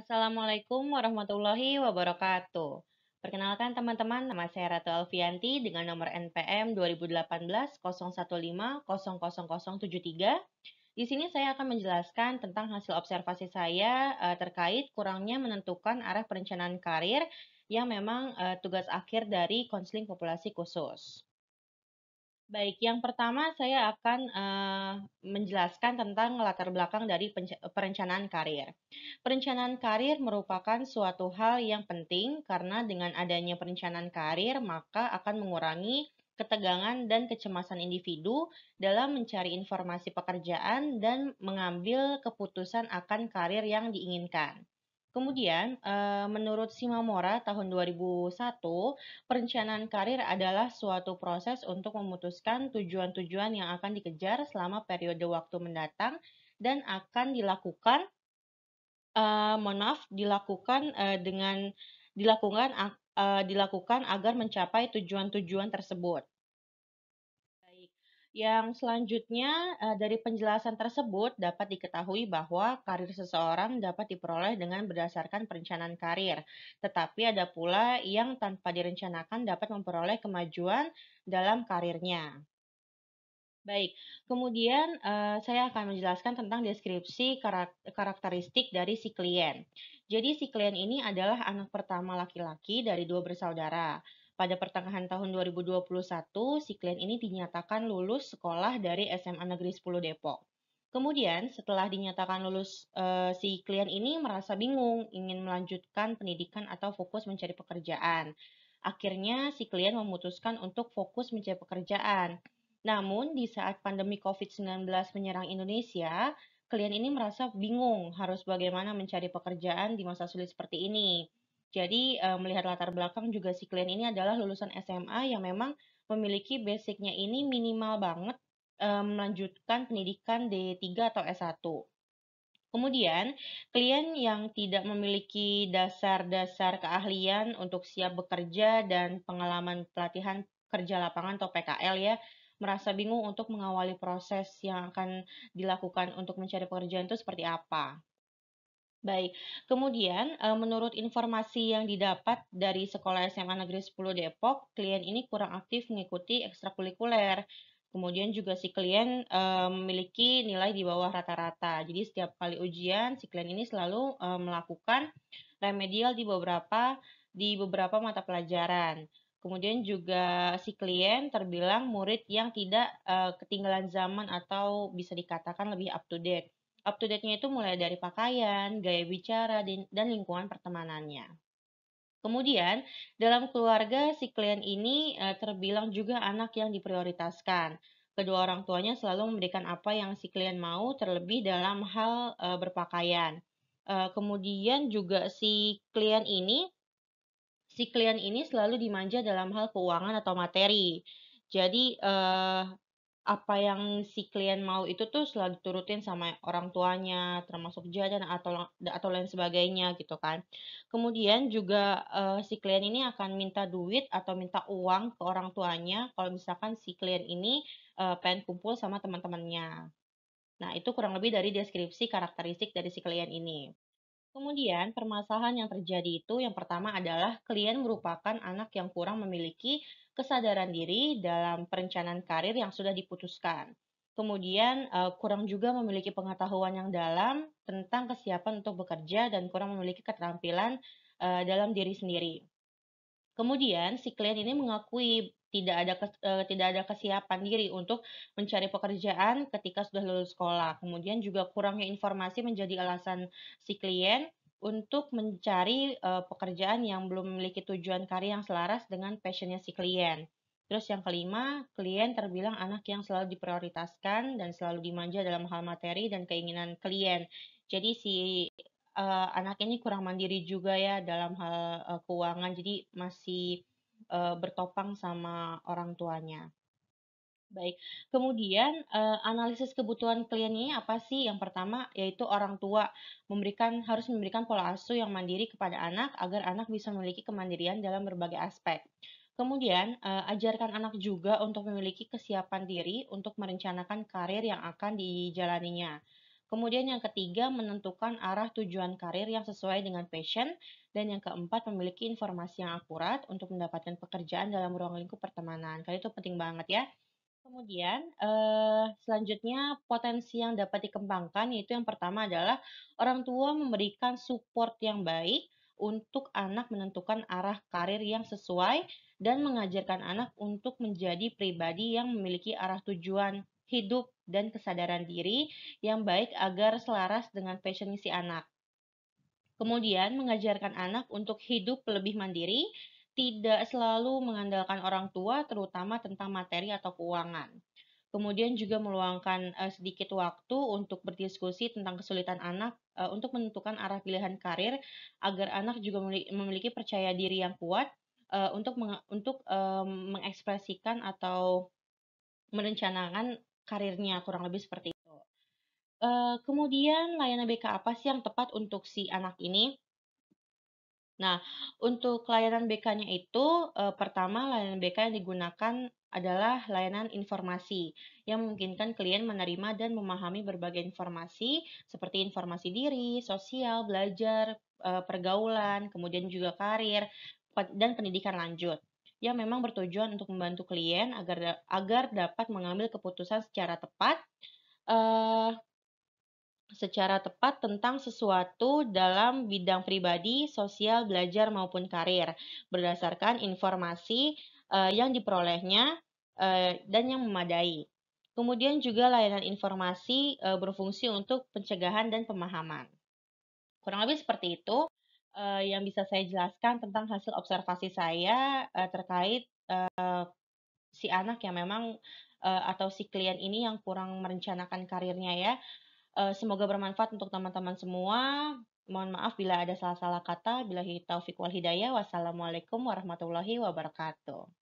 Assalamualaikum warahmatullahi wabarakatuh. Perkenalkan teman-teman, nama saya Ratu Alfianti dengan nomor NPM 2018 01500073. Di sini saya akan menjelaskan tentang hasil observasi saya terkait kurangnya menentukan arah perencanaan karir yang memang tugas akhir dari konseling populasi khusus. Baik, yang pertama saya akan menjelaskan tentang latar belakang dari perencanaan karir. Perencanaan karir merupakan suatu hal yang penting karena dengan adanya perencanaan karir maka akan mengurangi ketegangan dan kecemasan individu dalam mencari informasi pekerjaan dan mengambil keputusan akan karir yang diinginkan. Kemudian, menurut Simamora tahun 2001, perencanaan karir adalah suatu proses untuk memutuskan tujuan-tujuan yang akan dikejar selama periode waktu mendatang dan akan dilakukan, mohon maaf, dilakukan dengan dilakukan agar mencapai tujuan-tujuan tersebut. Baik. Yang selanjutnya, dari penjelasan tersebut dapat diketahui bahwa karir seseorang dapat diperoleh dengan berdasarkan perencanaan karir, tetapi ada pula yang tanpa direncanakan dapat memperoleh kemajuan dalam karirnya. Baik, kemudian saya akan menjelaskan tentang deskripsi karakteristik dari si klien. Jadi si klien ini adalah anak pertama laki-laki dari dua bersaudara. Pada pertengahan tahun 2021, si klien ini dinyatakan lulus sekolah dari SMA Negeri 10 Depok. Kemudian setelah dinyatakan lulus, si klien ini merasa bingung, ingin melanjutkan pendidikan atau fokus mencari pekerjaan. Akhirnya si klien memutuskan untuk fokus mencari pekerjaan. Namun, di saat pandemi COVID-19 menyerang Indonesia, klien ini merasa bingung harus bagaimana mencari pekerjaan di masa sulit seperti ini. Jadi, melihat latar belakang juga si klien ini adalah lulusan SMA yang memang memiliki basicnya ini minimal banget melanjutkan pendidikan D3 atau S1. Kemudian, klien yang tidak memiliki dasar-dasar keahlian untuk siap bekerja dan pengalaman pelatihan kerja lapangan atau PKL ya, merasa bingung untuk mengawali proses yang akan dilakukan untuk mencari pekerjaan itu seperti apa. Baik, kemudian menurut informasi yang didapat dari Sekolah SMA Negeri 10 Depok, klien ini kurang aktif mengikuti ekstrakurikuler. Kemudian juga si klien memiliki nilai di bawah rata-rata. Jadi setiap kali ujian, si klien ini selalu melakukan remedial di beberapa mata pelajaran. Kemudian juga si klien terbilang murid yang tidak ketinggalan zaman atau bisa dikatakan lebih up to date. Up to date-nya itu mulai dari pakaian, gaya bicara, dan lingkungan pertemanannya. Kemudian, dalam keluarga, si klien ini terbilang juga anak yang diprioritaskan. Kedua orang tuanya selalu memberikan apa yang si klien mau, terlebih dalam hal berpakaian. Kemudian juga si klien ini selalu dimanja dalam hal keuangan atau materi. Jadi, apa yang si klien mau itu tuh selalu diturutin sama orang tuanya, termasuk jajan atau lain sebagainya gitu kan. Kemudian juga si klien ini akan minta duit atau minta uang ke orang tuanya kalau misalkan si klien ini pengen kumpul sama teman-temannya. Nah, itu kurang lebih dari deskripsi karakteristik dari si klien ini. Kemudian, permasalahan yang terjadi itu yang pertama adalah klien merupakan anak yang kurang memiliki kesadaran diri dalam perencanaan karir yang sudah diputuskan. Kemudian, kurang juga memiliki pengetahuan yang dalam tentang kesiapan untuk bekerja dan kurang memiliki keterampilan dalam diri sendiri. Kemudian, si klien ini mengakui tidak ada kesiapan diri untuk mencari pekerjaan ketika sudah lulus sekolah. Kemudian juga kurangnya informasi menjadi alasan si klien untuk mencari pekerjaan yang belum memiliki tujuan karir yang selaras dengan passionnya si klien. Terus yang kelima, klien terbilang anak yang selalu diprioritaskan dan selalu dimanja dalam hal materi dan keinginan klien. Jadi si anak ini kurang mandiri juga ya dalam hal keuangan, jadi masih bertopang sama orang tuanya. Baik, kemudian analisis kebutuhan klien ini apa sih? Yang pertama yaitu orang tua harus memberikan pola asuh yang mandiri kepada anak agar anak bisa memiliki kemandirian dalam berbagai aspek. Kemudian ajarkan anak juga untuk memiliki kesiapan diri untuk merencanakan karir yang akan dijalaninya. Kemudian yang ketiga, menentukan arah tujuan karir yang sesuai dengan passion. Dan yang keempat, memiliki informasi yang akurat untuk mendapatkan pekerjaan dalam ruang lingkup pertemanan. Kali itu penting banget ya. Kemudian, selanjutnya potensi yang dapat dikembangkan yaitu yang pertama adalah orang tua memberikan support yang baik untuk anak menentukan arah karir yang sesuai dan mengajarkan anak untuk menjadi pribadi yang memiliki arah tujuan hidup dan kesadaran diri yang baik agar selaras dengan passion si anak. Kemudian, mengajarkan anak untuk hidup lebih mandiri, tidak selalu mengandalkan orang tua, terutama tentang materi atau keuangan. Kemudian juga meluangkan sedikit waktu untuk berdiskusi tentang kesulitan anak untuk menentukan arah pilihan karir agar anak juga memiliki percaya diri yang kuat untuk mengekspresikan atau merencanakan karirnya, kurang lebih seperti itu. Kemudian layanan BK apa sih yang tepat untuk si anak ini? Nah, untuk layanan BK-nya itu, pertama layanan BK yang digunakan adalah layanan informasi, yang memungkinkan klien menerima dan memahami berbagai informasi, seperti informasi diri, sosial, belajar, pergaulan, kemudian juga karir, dan pendidikan lanjut, yang memang bertujuan untuk membantu klien agar dapat mengambil keputusan secara tepat tentang sesuatu dalam bidang pribadi, sosial, belajar maupun karir, berdasarkan informasi yang diperolehnya dan yang memadai. Kemudian juga layanan informasi berfungsi untuk pencegahan dan pemahaman. Kurang lebih seperti itu yang bisa saya jelaskan tentang hasil observasi saya terkait si anak yang memang atau si klien ini yang kurang merencanakan karirnya ya. Semoga bermanfaat untuk teman-teman semua. Mohon maaf bila ada salah-salah kata. Billahi taufiq wal hidayah. Wassalamualaikum warahmatullahi wabarakatuh.